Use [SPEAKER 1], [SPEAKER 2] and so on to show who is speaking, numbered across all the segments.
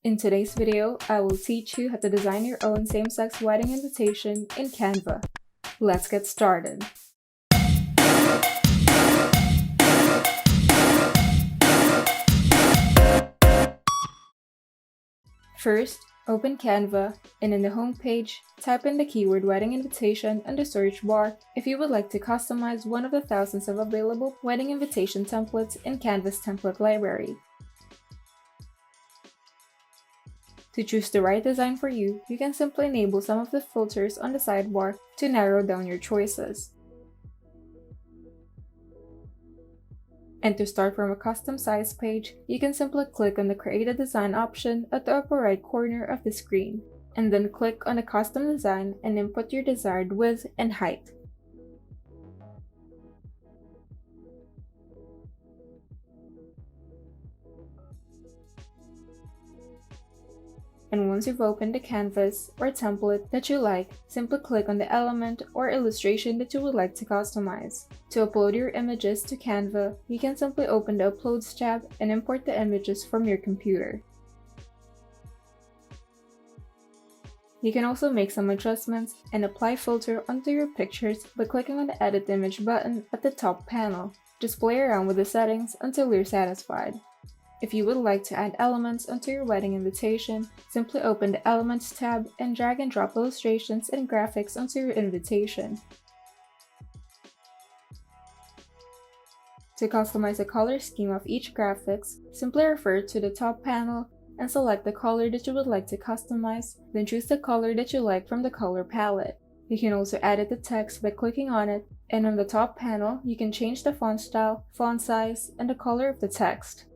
[SPEAKER 1] In today's video, I will teach you how to design your own same-sex wedding invitation in Canva. Let's get started. First, open Canva, and in the home page, type in the keyword wedding invitation in the search bar if you would like to customize one of the thousands of available wedding invitation templates in Canva's template library. To choose the right design for you, you can simply enable some of the filters on the sidebar to narrow down your choices. And to start from a custom size page, you can simply click on the Create a Design option at the upper right corner of the screen, and then click on the Custom Design and input your desired width and height. And once you've opened the canvas or template that you like, simply click on the element or illustration that you would like to customize. To upload your images to Canva, you can simply open the Uploads tab and import the images from your computer. You can also make some adjustments and apply filter onto your pictures by clicking on the Edit Image button at the top panel. Just play around with the settings until you're satisfied. If you would like to add elements onto your wedding invitation, simply open the Elements tab and drag and drop illustrations and graphics onto your invitation. To customize the color scheme of each graphics, simply refer to the top panel and select the color that you would like to customize, then choose the color that you like from the color palette. You can also edit the text by clicking on it, and on the top panel, you can change the font style, font size, and the color of the text.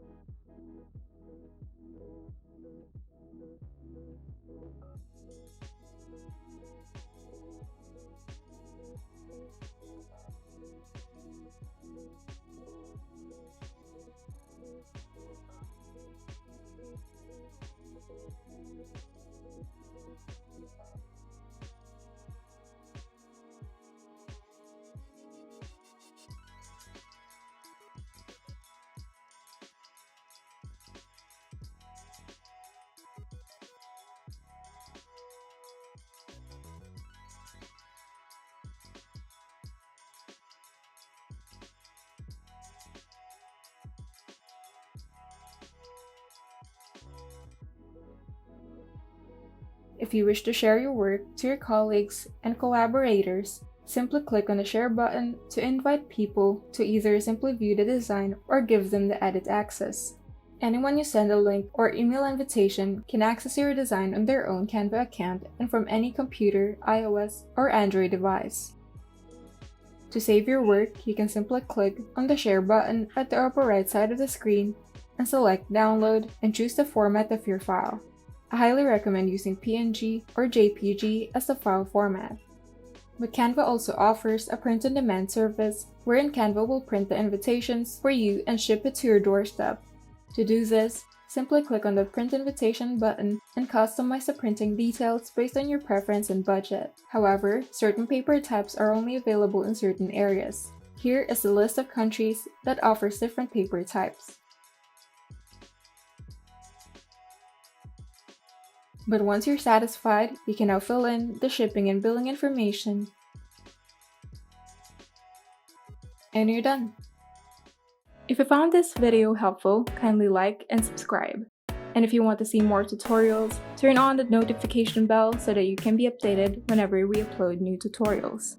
[SPEAKER 1] If you wish to share your work to your colleagues and collaborators, simply click on the Share button to invite people to either simply view the design or give them the edit access. Anyone you send a link or email invitation can access your design on their own Canva account and from any computer, iOS, or Android device. To save your work, you can simply click on the Share button at the upper right side of the screen and select Download and choose the format of your file. I highly recommend using PNG or JPG as the file format. But Canva also offers a print-on-demand service wherein Canva will print the invitations for you and ship it to your doorstep. To do this, simply click on the Print Invitation button and customize the printing details based on your preference and budget. However, certain paper types are only available in certain areas. Here is a list of countries that offers different paper types. But once you're satisfied, you can now fill in the shipping and billing information. And you're done. If you found this video helpful, kindly like and subscribe. And if you want to see more tutorials, turn on the notification bell so that you can be updated whenever we upload new tutorials.